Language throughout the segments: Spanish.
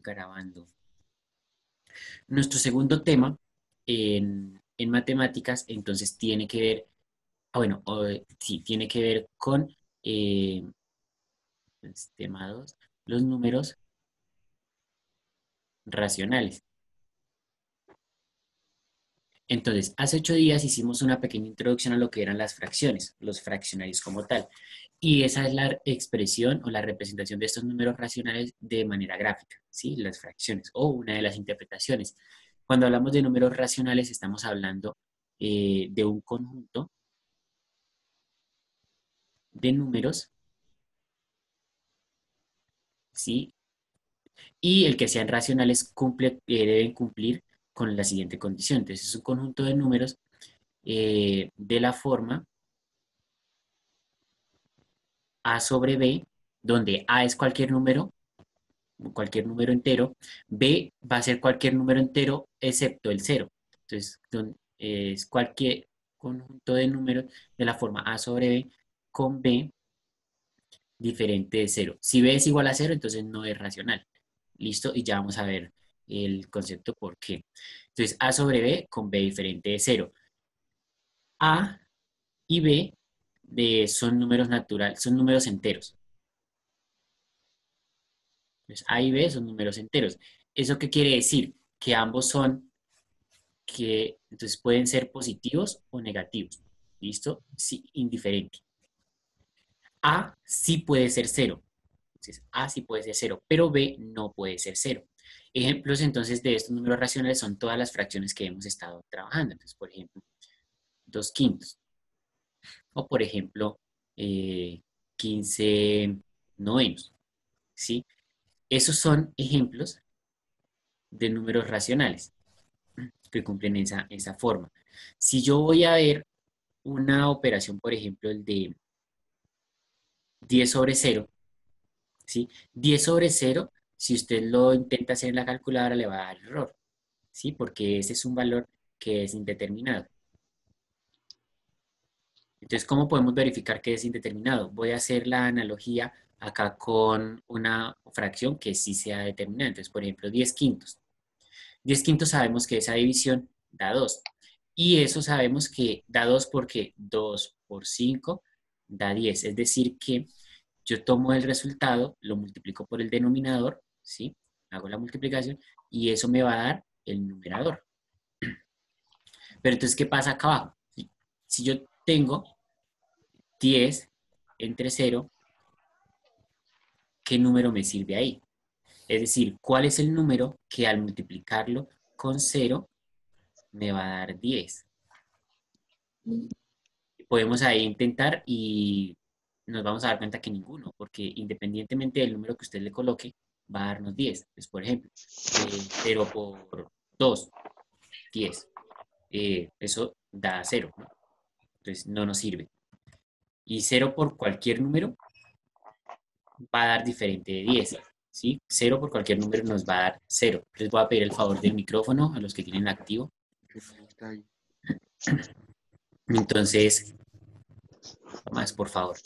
grabando. Nuestro segundo tema en matemáticas, entonces tiene que ver, sí, tiene que ver con tema 2, los números racionales. Entonces, hace 8 días hicimos una pequeña introducción a lo que eran las fracciones, los fraccionarios como tal. Y esa es la expresión o la representación de estos números racionales de manera gráfica, ¿sí? Las fracciones o una de las interpretaciones. Cuando hablamos de números racionales estamos hablando de un conjunto de números, ¿sí? Y el que sean racionales deben cumplir con la siguiente condición. Entonces, es un conjunto de números de la forma A sobre B, donde A es cualquier número entero, B va a ser cualquier número entero excepto el cero. Entonces, es cualquier conjunto de números de la forma A sobre B con B diferente de cero. Si B es igual a cero, entonces no es racional. ¿Listo? Y ya vamos a ver el concepto por qué. Entonces, A sobre B con B diferente de cero. A y B son números naturales, son números enteros. Entonces, A y B son números enteros. ¿Eso qué quiere decir? Que ambos entonces pueden ser positivos o negativos. ¿Listo? Sí, indiferente. A sí puede ser cero. Entonces, A sí puede ser cero, pero B no puede ser cero. Ejemplos entonces de estos números racionales son todas las fracciones que hemos estado trabajando. Entonces, por ejemplo, 2/5. O por ejemplo, 15 novenos. ¿Sí? Esos son ejemplos de números racionales que cumplen esa forma. Si yo voy a ver una operación, por ejemplo, el de 10 sobre cero, ¿sí? 10 sobre cero, si usted lo intenta hacer en la calculadora, le va a dar error, ¿sí? Porque ese es un valor que es indeterminado. Entonces, ¿cómo podemos verificar que es indeterminado? Voy a hacer la analogía acá con una fracción que sí sea determinada. Entonces, por ejemplo, 10/5. 10/5 sabemos que esa división da 2. Y eso sabemos que da 2 porque 2 por 5 da 10. Es decir, que yo tomo el resultado, lo multiplico por el denominador, ¿sí? Hago la multiplicación y eso me va a dar el numerador. Pero entonces, ¿qué pasa acá abajo? Si yo tengo 10 entre cero, ¿qué número me sirve ahí? Es decir, ¿cuál es el número que al multiplicarlo con cero me va a dar 10? Podemos ahí intentar y nos vamos a dar cuenta que ninguno, porque independientemente del número que usted le coloque, va a darnos 10. Pues, por ejemplo, 0 por 2, 10. Eso da 0, ¿no? Entonces no nos sirve. Y 0 por cualquier número va a dar diferente de 10. ¿Sí? 0 por cualquier número nos va a dar 0. Les voy a pedir el favor del micrófono a los que tienen activo. Entonces, más por favor.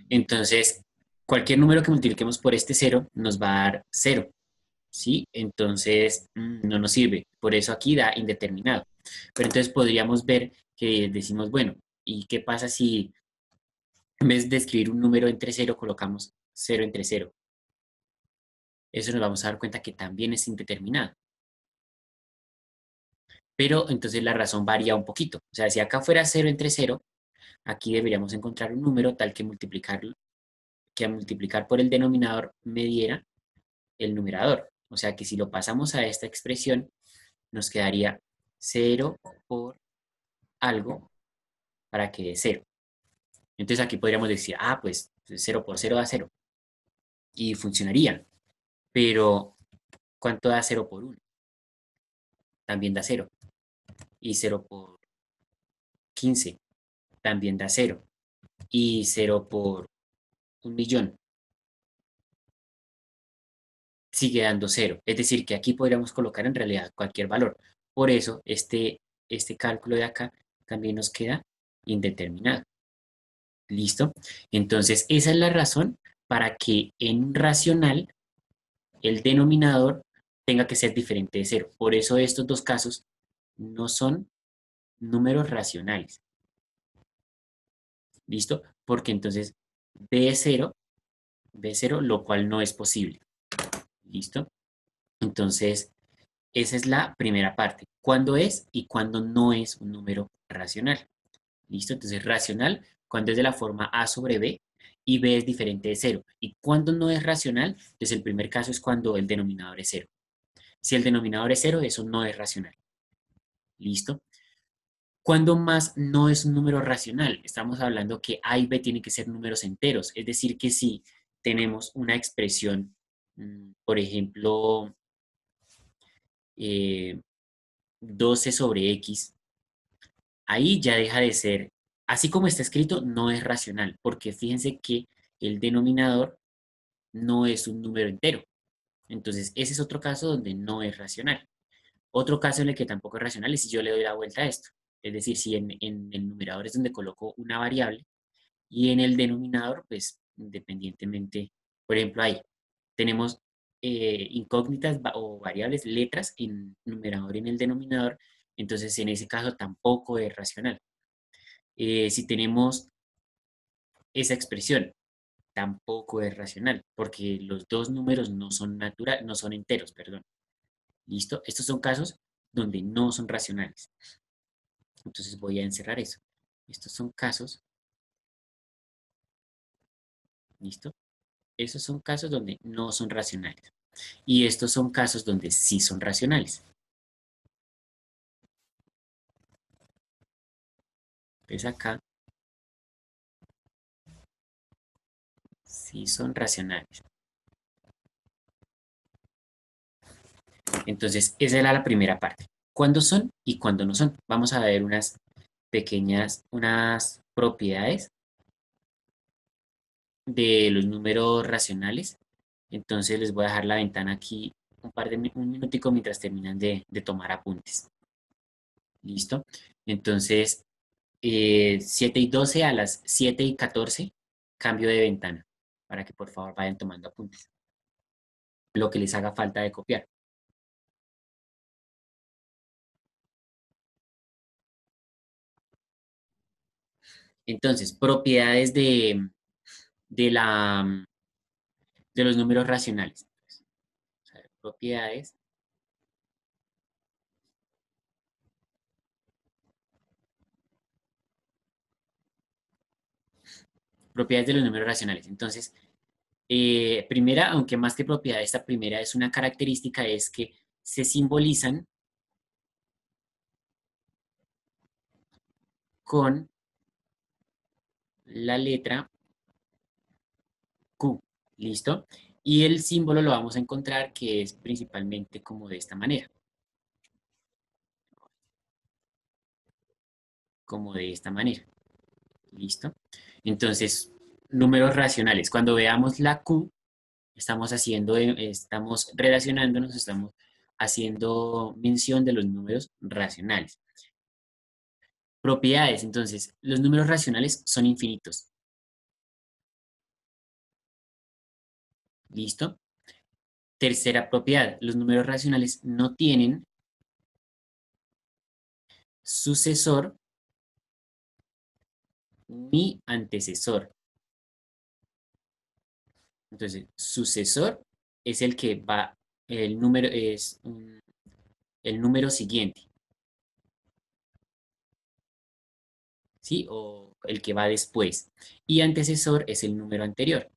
Entonces, cualquier número que multipliquemos por este 0 nos va a dar 0. ¿Sí? Entonces, no nos sirve. Por eso aquí da indeterminado. Pero entonces podríamos ver que decimos, bueno, ¿y qué pasa si en vez de escribir un número entre 0 colocamos 0 entre 0? Eso nos vamos a dar cuenta que también es indeterminado. Pero entonces la razón varía un poquito. O sea, si acá fuera 0 entre 0, aquí deberíamos encontrar un número tal que a multiplicar por el denominador me diera el numerador. O sea que si lo pasamos a esta expresión, nos quedaría 0 por algo para que dé 0. Entonces aquí podríamos decir, pues 0 por 0 da 0. Y funcionaría. Pero, ¿cuánto da 0 por 1? También da 0. Y 0 por 15 también da 0. Y 0 por 1.000.000 sigue dando 0. Es decir, que aquí podríamos colocar en realidad cualquier valor. Por eso, este cálculo de acá también nos queda indeterminado. ¿Listo? Entonces, esa es la razón para que en un racional el denominador tenga que ser diferente de cero. Por eso estos dos casos no son números racionales. ¿Listo? Porque entonces b es cero, lo cual no es posible. ¿Listo? Entonces, esa es la primera parte. ¿Cuándo es y cuándo no es un número racional? ¿Listo? Entonces, racional cuando es de la forma a sobre b y b es diferente de cero. ¿Y cuándo no es racional? Entonces, el primer caso es cuando el denominador es cero. Si el denominador es cero, eso no es racional. ¿Listo? ¿Cuándo más no es un número racional? Estamos hablando que a y b tienen que ser números enteros. Es decir, que si tenemos una expresión, por ejemplo, eh, 12 sobre x, ahí ya deja de ser, así como está escrito, no es racional, porque fíjense que el denominador no es un número entero. Entonces, ese es otro caso donde no es racional. Otro caso en el que tampoco es racional es si yo le doy la vuelta a esto. Es decir, si en el numerador es donde coloco una variable y en el denominador, pues independientemente, por ejemplo, ahí tenemos incógnitas o variables, letras en numerador y en el denominador, entonces en ese caso tampoco es racional. Si tenemos esa expresión, tampoco es racional, porque los dos números no son no son enteros, perdón. ¿Listo? Estos son casos donde no son racionales. Entonces voy a encerrar eso. Estos son casos, ¿listo? Esos son casos donde no son racionales. Y estos son casos donde sí son racionales. ¿Ves acá? Sí son racionales. Entonces, esa era la primera parte. ¿Cuándo son y cuándo no son? Vamos a ver unas pequeñas, unas propiedades de los números racionales. Entonces les voy a dejar la ventana aquí un minutico mientras terminan de tomar apuntes. ¿Listo? Entonces, 7 y 12 a las 7 y 14, cambio de ventana, para que por favor vayan tomando apuntes, lo que les haga falta de copiar. Entonces, propiedades de, la, de los números racionales. O sea, propiedades de los números racionales. Entonces, primera, aunque más que propiedad, esta primera es una característica, es que se simbolizan con la letra Q. ¿Listo? Y el símbolo lo vamos a encontrar que es principalmente como de esta manera. Como de esta manera. ¿Listo? Entonces, números racionales. Cuando veamos la Q, estamos relacionándonos, estamos haciendo mención de los números racionales. Propiedades, entonces, los números racionales son infinitos. ¿Listo? Tercera propiedad, los números racionales no tienen sucesor ni antecesor. Entonces, sucesor es el que va, el número es el número siguiente, ¿sí? O el que va después. Y antecesor es el número anterior.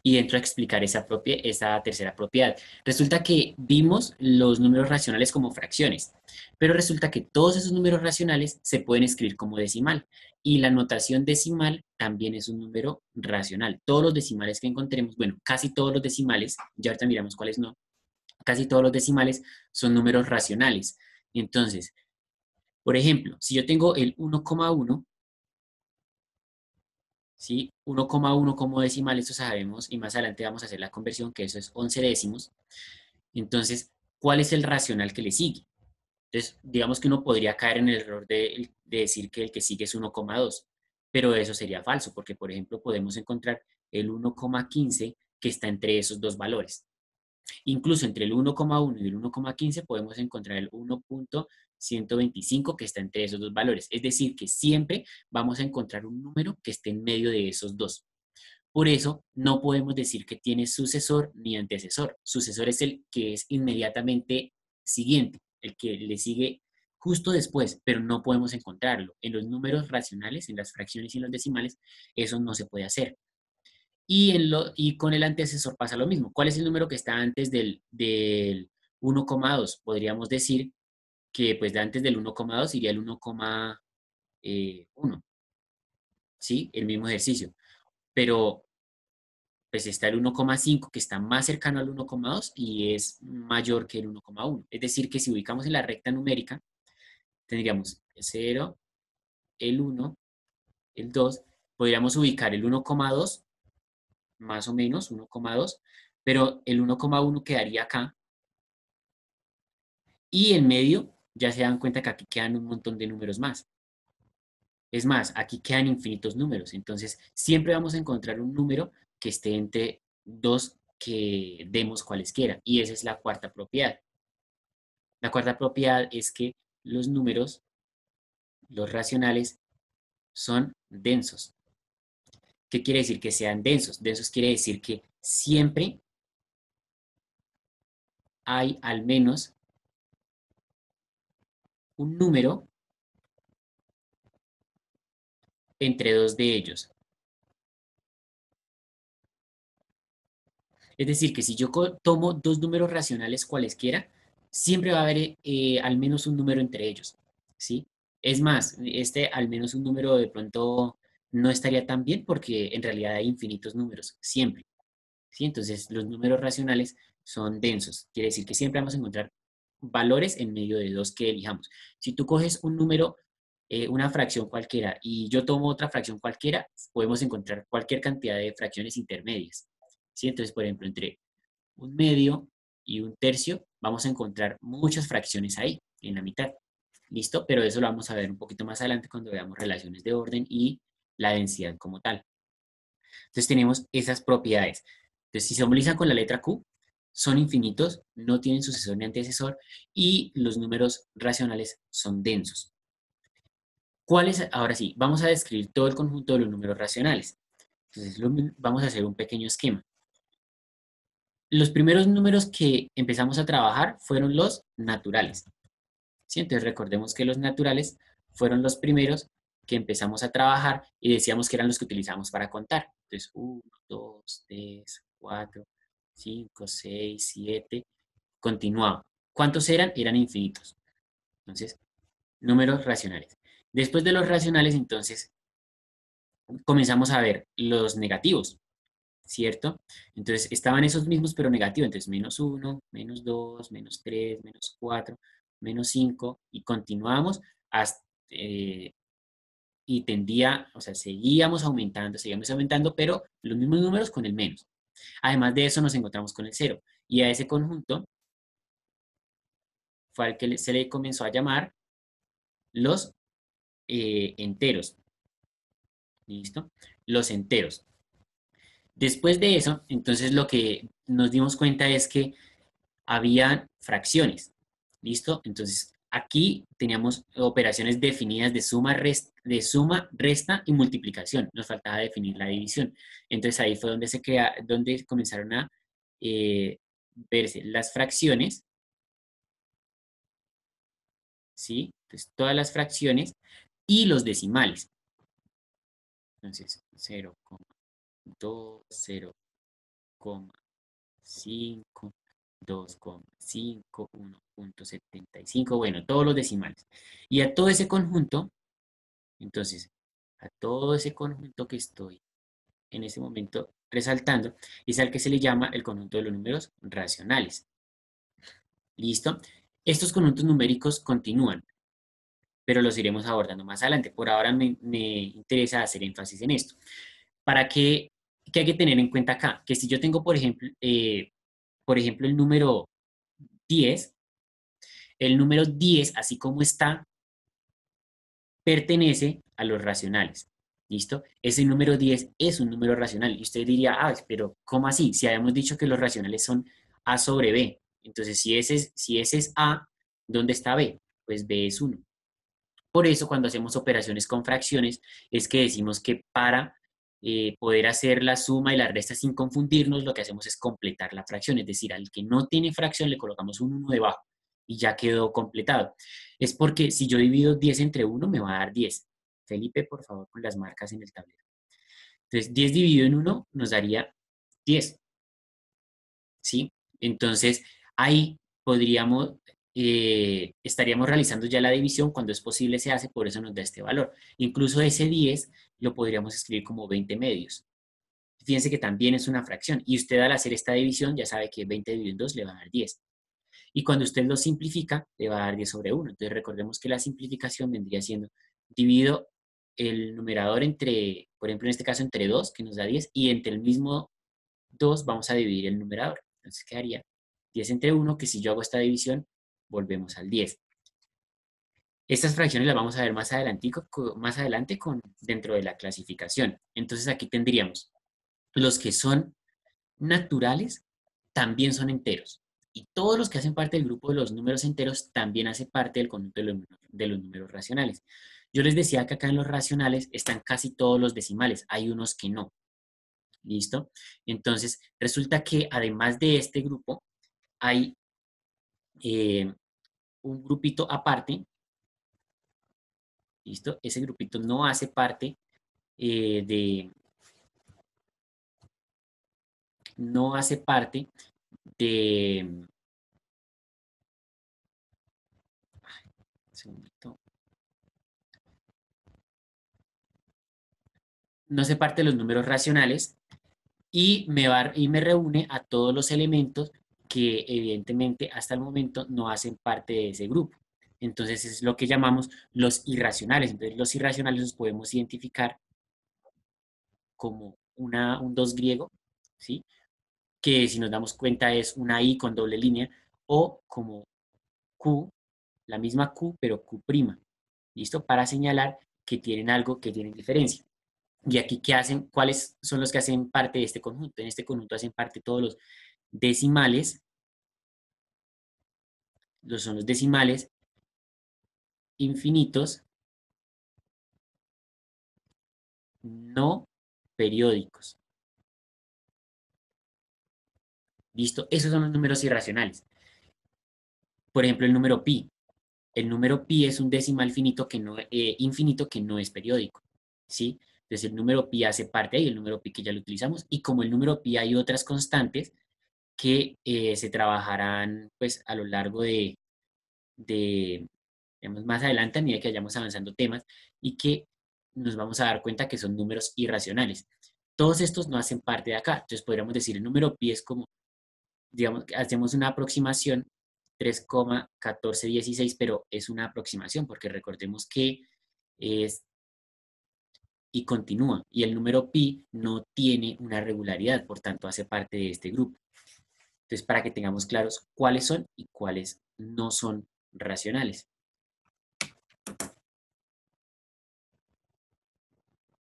Y entro a explicar esa tercera propiedad. Resulta que vimos los números racionales como fracciones, pero resulta que todos esos números racionales se pueden escribir como decimal. Y la notación decimal también es un número racional. Todos los decimales que encontremos, bueno, casi todos los decimales, ya ahorita miramos cuáles no, casi todos los decimales son números racionales. Entonces, por ejemplo, si yo tengo el 1,1, ¿sí? 1,1 como decimal, esto sabemos, y más adelante vamos a hacer la conversión, que eso es 11 décimos. Entonces, ¿cuál es el racional que le sigue? Entonces, digamos que uno podría caer en el error de decir que el que sigue es 1,2, pero eso sería falso, porque por ejemplo podemos encontrar el 1,15 que está entre esos dos valores. Incluso entre el 1,1 y el 1,15 podemos encontrar el 1,125 que está entre esos dos valores. Es decir, que siempre vamos a encontrar un número que esté en medio de esos dos. Por eso no podemos decir que tiene sucesor ni antecesor. Sucesor es el que es inmediatamente siguiente, el que le sigue justo después, pero no podemos encontrarlo. En los números racionales, en las fracciones y en los decimales, eso no se puede hacer. Y con el antecesor pasa lo mismo. ¿Cuál es el número que está antes del 1,2? Podríamos decir que pues de antes del 1,2 iría el 1,1, ¿sí? El mismo ejercicio. Pero pues está el 1,5 que está más cercano al 1,2 y es mayor que el 1,1. Es decir, que si ubicamos en la recta numérica, tendríamos el 0, el 1, el 2. Podríamos ubicar el 1,2, más o menos 1,2, pero el 1,1 quedaría acá. Y en medio, ya se dan cuenta que aquí quedan un montón de números más. Es más, aquí quedan infinitos números. Entonces, siempre vamos a encontrar un número que esté entre dos que demos cualesquiera. Y esa es la cuarta propiedad. La cuarta propiedad es que los números, los racionales, son densos. ¿Qué quiere decir que sean densos? Densos quiere decir que siempre hay al menos un número entre dos de ellos. Es decir, que si yo tomo dos números racionales cualesquiera, siempre va a haber al menos un número entre ellos, ¿sí? Es más, este al menos un número de pronto no estaría tan bien porque en realidad hay infinitos números, siempre, ¿sí? Entonces, los números racionales son densos, quiere decir que siempre vamos a encontrar valores en medio de dos que elijamos. Si tú coges un número, una fracción cualquiera, y yo tomo otra fracción cualquiera, podemos encontrar cualquier cantidad de fracciones intermedias, ¿sí? Entonces, por ejemplo, entre un medio y un tercio, vamos a encontrar muchas fracciones ahí, en la mitad. ¿Listo? Pero eso lo vamos a ver un poquito más adelante cuando veamos relaciones de orden y la densidad como tal. Entonces tenemos esas propiedades. Entonces, si se homolizan con la letra Q, son infinitos, no tienen sucesor ni antecesor y los números racionales son densos. ¿Cuáles? Ahora sí, vamos a describir todo el conjunto de los números racionales. Entonces, vamos a hacer un pequeño esquema. Los primeros números que empezamos a trabajar fueron los naturales, ¿sí? Entonces recordemos que los naturales fueron los primeros que empezamos a trabajar y decíamos que eran los que utilizamos para contar. Entonces, 1, 2, 3, 4, 5, 6, 7, continuaba. ¿Cuántos eran? Eran infinitos. Entonces, números racionales. Después de los racionales, entonces, comenzamos a ver los negativos. ¿Cierto? Entonces estaban esos mismos pero negativos, entonces -1, -2, -3, -4, -5 y continuamos hasta, y tendía, o sea, seguíamos aumentando, pero los mismos números con el menos. Además de eso nos encontramos con el cero y a ese conjunto fue al que se le comenzó a llamar los enteros, ¿listo? Los enteros. Después de eso, entonces lo que nos dimos cuenta es que había fracciones, ¿listo? Entonces, aquí teníamos operaciones definidas de suma, resta y multiplicación. Nos faltaba definir la división. Entonces, ahí fue donde comenzaron a eh, verse las fracciones, ¿sí? Entonces, todas las fracciones y los decimales. Entonces, 0,2, 0,5, 2,5, 1,75, bueno, todos los decimales. Y a todo ese conjunto, entonces, a todo ese conjunto que estoy en ese momento resaltando, es al que se le llama el conjunto de los números racionales. ¿Listo? Estos conjuntos numéricos continúan, pero los iremos abordando más adelante. Por ahora me interesa hacer énfasis en esto. ¿Para qué hay que tener en cuenta acá? Que si yo tengo, por ejemplo, el número 10, el número 10, así como está, pertenece a los racionales. ¿Listo? Ese número 10 es un número racional. Y usted diría, ah, pero ¿cómo así? Si habíamos dicho que los racionales son A sobre B. Entonces, si ese es A, ¿dónde está B? Pues B es 1. Por eso, cuando hacemos operaciones con fracciones, es que decimos que para poder hacer la suma y la resta sin confundirnos, lo que hacemos es completar la fracción. Es decir, al que no tiene fracción le colocamos un 1 debajo y ya quedó completado. Es porque si yo divido 10 entre 1, me va a dar 10. Felipe, por favor, con las marcas en el tablero. Entonces, 10 dividido en 1 nos daría 10, ¿sí? Entonces, ahí estaríamos realizando ya la división, cuando es posible se hace, por eso nos da este valor. Incluso ese 10 lo podríamos escribir como 20 medios. Fíjense que también es una fracción, y usted al hacer esta división ya sabe que 20 dividido en 2 le va a dar 10. Y cuando usted lo simplifica, le va a dar 10 sobre 1. Entonces recordemos que la simplificación vendría siendo divido el numerador entre, por ejemplo, en este caso entre 2, que nos da 10, y entre el mismo 2 vamos a dividir el numerador. Entonces quedaría 10 entre 1, que si yo hago esta división, volvemos al 10. Estas fracciones las vamos a ver más adelante dentro de la clasificación. Entonces aquí tendríamos los que son naturales, también son enteros. Y todos los que hacen parte del grupo de los números enteros también hacen parte del conjunto de los números racionales. Yo les decía que acá en los racionales están casi todos los decimales, hay unos que no. ¿Listo? Entonces, resulta que además de este grupo, hay eh, un grupito aparte. ¿Listo? Ese grupito no hace parte de... No hace parte de... Un segundito. No hace parte de los números racionales y me reúne a todos los elementos que evidentemente hasta el momento no hacen parte de ese grupo. Entonces es lo que llamamos los irracionales. Entonces los irracionales los podemos identificar como un 2 griego, ¿sí? Que si nos damos cuenta es una I con doble línea, o como Q, la misma Q, pero Q', ¿listo? Para señalar que tienen algo, que tienen diferencia. Y aquí, ¿qué hacen? ¿Cuáles son los que hacen parte de este conjunto? En este conjunto hacen parte todos los decimales, son los decimales infinitos no periódicos. ¿Listo? Esos son los números irracionales. Por ejemplo, el número pi. El número pi es un decimal infinito que no es periódico, ¿sí? Entonces el número pi hace parte ahí, el número pi que ya lo utilizamos, y como el número pi hay otras constantes que se trabajarán pues a lo largo de, digamos, más adelante a medida que vayamos avanzando temas y que nos vamos a dar cuenta que son números irracionales. Todos estos no hacen parte de acá, entonces podríamos decir el número pi es como, digamos, hacemos una aproximación 3,1416, pero es una aproximación porque recordemos que es y continúa, y el número pi no tiene una regularidad, por tanto hace parte de este grupo. Entonces, para que tengamos claros cuáles son y cuáles no son racionales.